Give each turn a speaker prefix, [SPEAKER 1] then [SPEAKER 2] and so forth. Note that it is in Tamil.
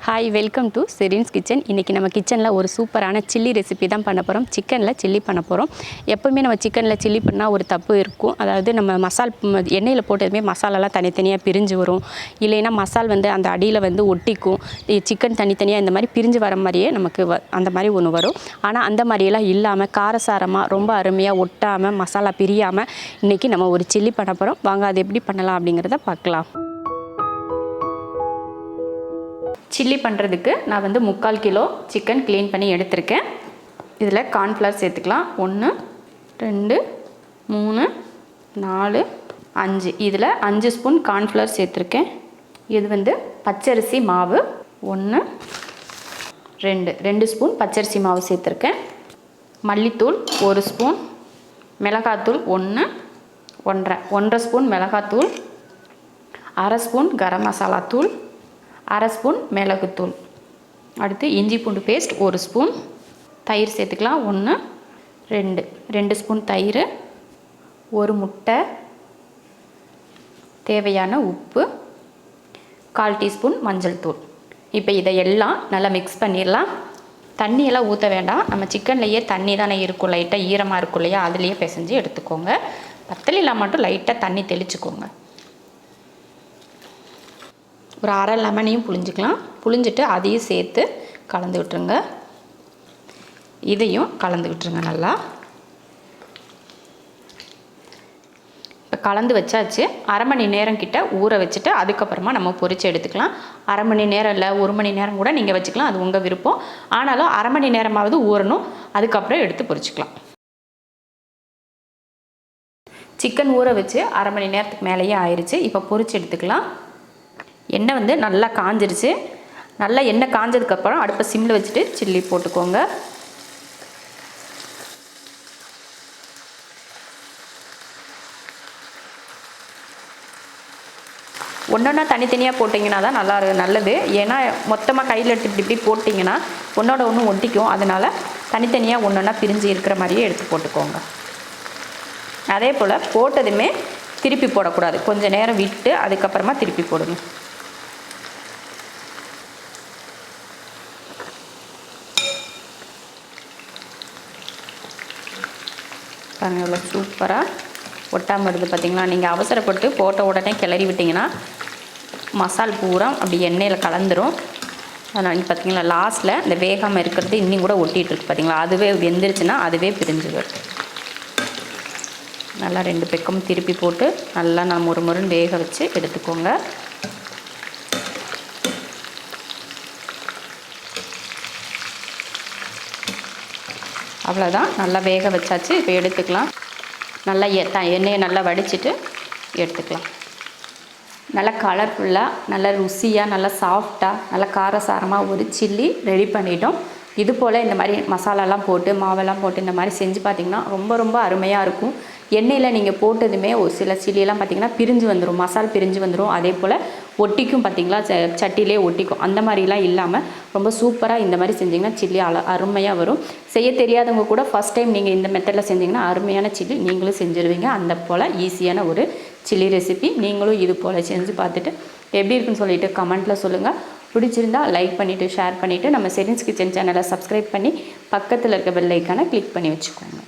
[SPEAKER 1] Hi welcome to Serin's kitchen. இன்றைக்கி நம்ம கிச்சனில் ஒரு சூப்பரான சில்லி ரெசிபி தான் பண்ண போகிறோம். சிக்கனில் சில்லி பண்ண போகிறோம். எப்போவுமே நம்ம சிக்கனில் சில்லி பண்ணால் ஒரு தப்பு இருக்கும். அதாவது நம்ம எண்ணெயில் போட்டதுமே மசாலாலாம் தனித்தனியாக பிரிஞ்சு வரும். இல்லைன்னா மசால் அந்த அடியில் ஒட்டிக்கும். சிக்கன் தனித்தனியாக இந்த மாதிரி பிரிஞ்சு வர மாதிரியே நமக்கு அந்த மாதிரி ஒன்று வரும். ஆனால் அந்த மாதிரியெல்லாம் இல்லாமல் காரசாரமாக ரொம்ப அருமையாக ஒட்டாமல் மசாலா பிரியாமல் இன்றைக்கி நம்ம ஒரு சில்லி பண்ண போகிறோம். வாங்க அது எப்படி பண்ணலாம் அப்படிங்கிறத பார்க்கலாம். சில்லி பண்ணுறதுக்கு நான் 3/4 கிலோ சிக்கன் க்ளீன் பண்ணி எடுத்திருக்கேன். இதில் கார்ன்ஃப்ளவர் சேர்த்துக்கலாம். 1 2 3 4 5. இதில் 5 ஸ்பூன் கார்ன்ஃப்ளவர் சேர்த்துருக்கேன். இது பச்சரிசி மாவு 1 2 ஸ்பூன் பச்சரிசி மாவு சேர்த்துருக்கேன். மல்லித்தூள் 1 ஸ்பூன், மிளகாத்தூள் 1 ஸ்பூன் மிளகாத்தூள், 1/2 ஸ்பூன் கரம் மசாலா தூள், 1/2 ஸ்பூன் மிளகுத்தூள். அடுத்து இஞ்சி பூண்டு பேஸ்ட் 1 ஸ்பூன், தயிர் சேர்த்துக்கலாம். 1 2 ஸ்பூன் தயிர், 1 முட்டை, தேவையான உப்பு, 1/4 டீஸ்பூன் மஞ்சள் தூள். இப்போ இதையெல்லாம் நல்லா மிக்ஸ் பண்ணிடலாம். தண்ணியெல்லாம் ஊற்ற வேண்டாம். நம்ம சிக்கன்லேயே தண்ணி தானே இருக்கும், லைட்டாக ஈரமாக இருக்கும் இல்லையா, அதுலேயே பிசைஞ்சு எடுத்துக்கோங்க. பத்தலிலாம் மட்டும் லைட்டாக தண்ணி தெளிச்சுக்கோங்க. ஒரு 1/2 லெமனையும் புழிஞ்சிக்கலாம். புழிஞ்சிட்டு அதையும் சேர்த்து கலந்து விட்டுருங்க. இதையும் கலந்து விட்டுருங்க நல்லா. இப்போ கலந்து வச்சாச்சு. 1/2 மணி நேரம் கிட்ட ஊற வச்சுட்டு அதுக்கப்புறமா நம்ம பொரித்து எடுத்துக்கலாம். 1/2 மணி நேரம் இல்லை, 1 மணி நேரம் கூட நீங்கள் வச்சுக்கலாம், அது உங்கள் விருப்பம். ஆனாலும் 1/2 மணி நேரமாவது ஊறணும், அதுக்கப்புறம் எடுத்து பொரிச்சிக்கலாம். சிக்கன் ஊற வச்சு 1/2 மணி நேரத்துக்கு மேலேயே ஆயிடுச்சு. இப்போ பொரித்து எடுத்துக்கலாம். எண்ணெய் நல்லா காஞ்சிருச்சு. நல்லா எண்ணெய் காஞ்சதுக்கப்புறம் அடுப்பை சிம்மில் வச்சுட்டு சில்லி போட்டுக்கோங்க. ஒன்றொன்னா தனித்தனியாக போட்டிங்கன்னா தான் நல்லது. ஏன்னா மொத்தமாக கையில் எடுத்து இப்படி போட்டிங்கன்னா ஒன்றோட ஒன்று ஒட்டிக்கும். அதனால் தனித்தனியாக ஒன்றொன்னா பிரிஞ்சு இருக்கிற மாதிரியே எடுத்து போட்டுக்கோங்க. அதே போல் போட்டதுமே திருப்பி போடக்கூடாது. கொஞ்சம் நேரம் விட்டு அதுக்கப்புறமா திருப்பி போடுங்க. பாருங்கள் இவ்வளோ சூப்பராக ஒட்டாமல் வருது பார்த்திங்களா. நீங்கள் அவசரப்பட்டு போட்ட உடனே கிளறி விட்டிங்கன்னா மசால் பூரா அப்படி எண்ணெயில் கலந்துரும். அதனால் பார்த்திங்களா லாஸ்ட்டில் இந்த வேகாமல் இருக்கிறது இன்னும் கூட ஒட்டிகிட்ருக்கு பார்த்திங்களா. அதுவே வெந்துருச்சுன்னா அதுவே பிரிஞ்சு வரும். நல்லா 2 பக்கமும் திருப்பி போட்டு நல்லா நான் முறுமுறுன்னு வேக வச்சு எடுத்துக்கோங்க. அவ்வளோதான், நல்லா வேக வச்சாச்சு. இப்போ எடுத்துக்கலாம். நல்லா எண்ணெயை நல்லா வடிச்சிட்டு எடுத்துக்கலாம். நல்லா கலர்ஃபுல்லாக, நல்லா ருசியாக, நல்லா சாஃப்டாக, நல்லா காரசாரமாக ஒரு சில்லி ரெடி பண்ணிட்டோம். இது போல் இந்த மாதிரி மசாலாலாம் போட்டு மாவெல்லாம் போட்டு இந்த மாதிரி செஞ்சு பார்த்திங்கன்னா ரொம்ப அருமையாக இருக்கும். எண்ணெயில் நீங்கள் போட்டதுமே ஒரு சில சில்லியெல்லாம் பார்த்திங்கன்னா பிரிஞ்சு வந்துடும், மசால் பிரிஞ்சு வந்துடும். அதே போல் ஒட்டிக்கும் பார்த்திங்களா, சட்டிலே ஒட்டிக்கும். அந்த மாதிரிலாம் இல்லாமல் ரொம்ப சூப்பராக இந்த மாதிரி செஞ்சிங்கன்னா சில்லி அருமையாக வரும். செய்ய தெரியாதவங்க கூட ஃபஸ்ட் டைம் நீங்கள் இந்த மெத்தடில் செஞ்சிங்கன்னா அருமையான சில்லி நீங்களும் செஞ்சுருவீங்க. அந்த போல் ஈஸியான ஒரு சில்லி ரெசிபி நீங்களும் இது போல் செஞ்சு பார்த்துட்டு எப்படி இருக்குன்னு சொல்லிவிட்டு கமெண்ட்டில் சொல்லுங்கள். பிடிச்சிருந்தா லைக் பண்ணிவிட்டு ஷேர் பண்ணிவிட்டு நம்ம செரின்ஸ் கிச்சன் சேனலை சப்ஸ்கிரைப் பண்ணி பக்கத்தில் இருக்க பெல் ஐக்கானை கிளிக் பண்ணி வச்சுக்கோங்க.